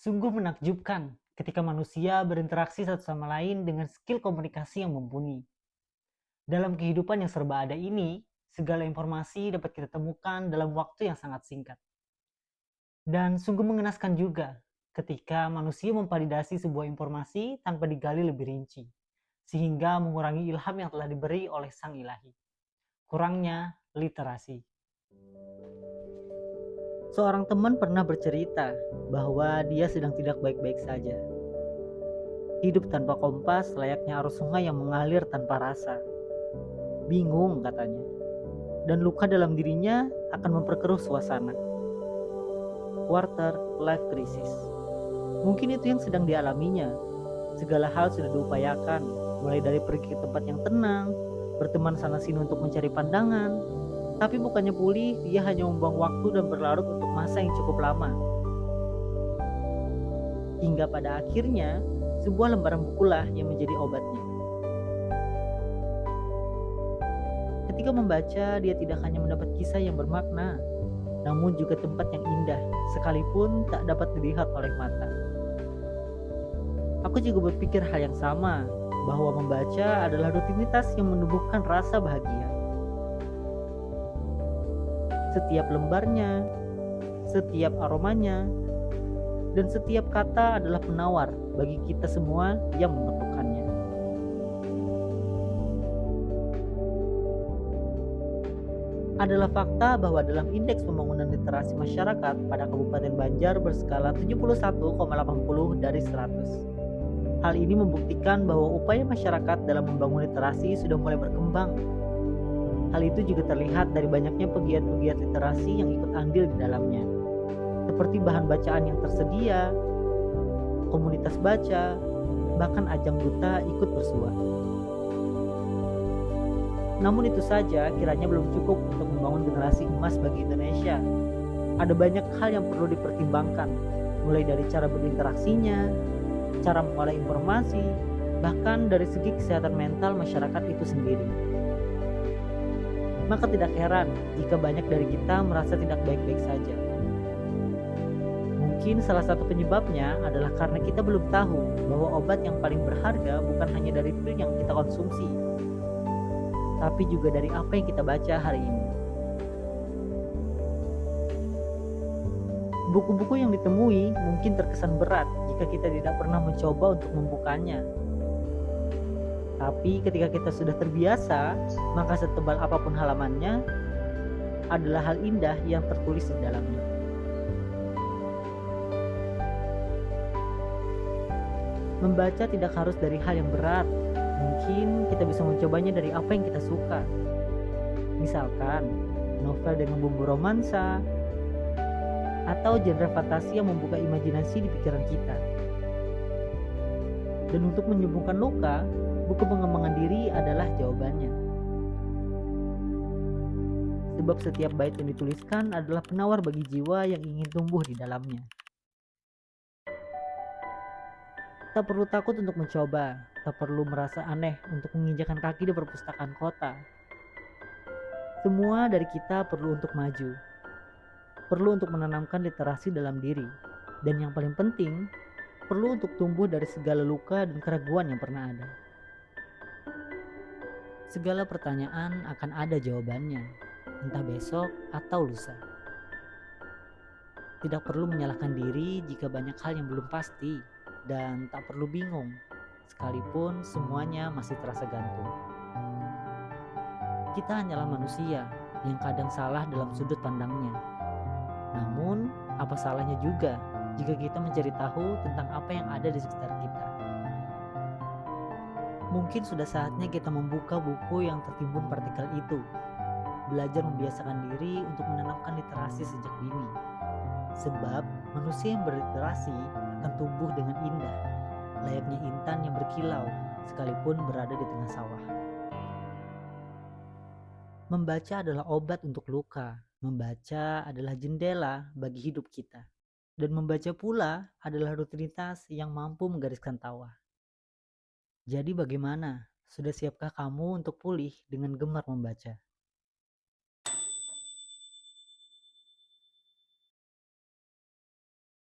Sungguh menakjubkan ketika manusia berinteraksi satu sama lain dengan skill komunikasi yang mumpuni. Dalam kehidupan yang serba ada ini, segala informasi dapat kita temukan dalam waktu yang sangat singkat. Dan sungguh mengenaskan juga ketika manusia memvalidasi sebuah informasi tanpa digali lebih rinci, sehingga mengurangi ilham yang telah diberi oleh Sang Ilahi. Kurangnya literasi. Seorang teman pernah bercerita bahwa dia sedang tidak baik-baik saja. Hidup tanpa kompas layaknya arus sungai yang mengalir tanpa rasa. Bingung katanya. Dan luka dalam dirinya akan memperkeruh suasana. Quarter life crisis. Mungkin itu yang sedang dialaminya. Segala hal sudah diupayakan, mulai dari pergi ke tempat yang tenang, berteman sana sini untuk mencari pandangan. Tapi bukannya pulih, dia hanya membuang waktu dan berlarut untuk masa yang cukup lama. Hingga pada akhirnya, sebuah lembaran bukulah yang menjadi obatnya. Ketika membaca, dia tidak hanya mendapat kisah yang bermakna, namun juga tempat yang indah, sekalipun tak dapat dilihat oleh mata. Aku juga berpikir hal yang sama, bahwa membaca adalah rutinitas yang menumbuhkan rasa bahagia. Setiap lembarnya, setiap aromanya, dan setiap kata adalah penawar bagi kita semua yang membutuhkannya. Adalah fakta bahwa dalam indeks pembangunan literasi masyarakat pada Kabupaten Banjar berskala 71,80 dari 100. Hal ini membuktikan bahwa upaya masyarakat dalam membangun literasi sudah mulai berkembang. Hal itu juga terlihat dari banyaknya pegiat-pegiat literasi yang ikut andil di dalamnya. Seperti bahan bacaan yang tersedia, komunitas baca, bahkan ajang duta ikut bersua. Namun itu saja kiranya belum cukup untuk membangun generasi emas bagi Indonesia. Ada banyak hal yang perlu dipertimbangkan, mulai dari cara berinteraksinya, cara mengolah informasi, bahkan dari segi kesehatan mental masyarakat itu sendiri. Maka tidak heran jika banyak dari kita merasa tidak baik-baik saja. Mungkin salah satu penyebabnya adalah karena kita belum tahu bahwa obat yang paling berharga bukan hanya dari pil yang kita konsumsi, tapi juga dari apa yang kita baca hari ini. Buku-buku yang ditemui mungkin terkesan berat jika kita tidak pernah mencoba untuk membukanya. Tapi ketika kita sudah terbiasa, maka setebal apapun halamannya adalah hal indah yang tertulis di dalamnya. Membaca tidak harus dari hal yang berat. Mungkin kita bisa mencobanya dari apa yang kita suka. Misalkan, novel dengan bumbu romansa, atau genre fantasi yang membuka imajinasi di pikiran kita. Dan untuk menyembuhkan luka, buku pengembangan diri adalah jawabannya. Sebab setiap bait yang dituliskan adalah penawar bagi jiwa yang ingin tumbuh di dalamnya. Tak perlu takut untuk mencoba, tak perlu merasa aneh untuk menginjakan kaki di perpustakaan kota. Semua dari kita perlu untuk maju, perlu untuk menanamkan literasi dalam diri, dan yang paling penting, perlu untuk tumbuh dari segala luka dan keraguan yang pernah ada. Segala pertanyaan akan ada jawabannya, entah besok atau lusa. Tidak perlu menyalahkan diri jika banyak hal yang belum pasti, dan tak perlu bingung, sekalipun semuanya masih terasa gantung. Kita hanyalah manusia yang kadang salah dalam sudut pandangnya. Namun, apa salahnya juga jika kita mencari tahu tentang apa yang ada di sekitar kita. Mungkin sudah saatnya kita membuka buku yang tertimbun partikel itu. Belajar membiasakan diri untuk menanamkan literasi sejak dini. Sebab manusia yang berliterasi akan tumbuh dengan indah, layaknya intan yang berkilau sekalipun berada di tengah sawah. Membaca adalah obat untuk luka, membaca adalah jendela bagi hidup kita, dan membaca pula adalah rutinitas yang mampu menggariskan tawa. Jadi bagaimana? Sudah siapkah kamu untuk pulih dengan gemar membaca?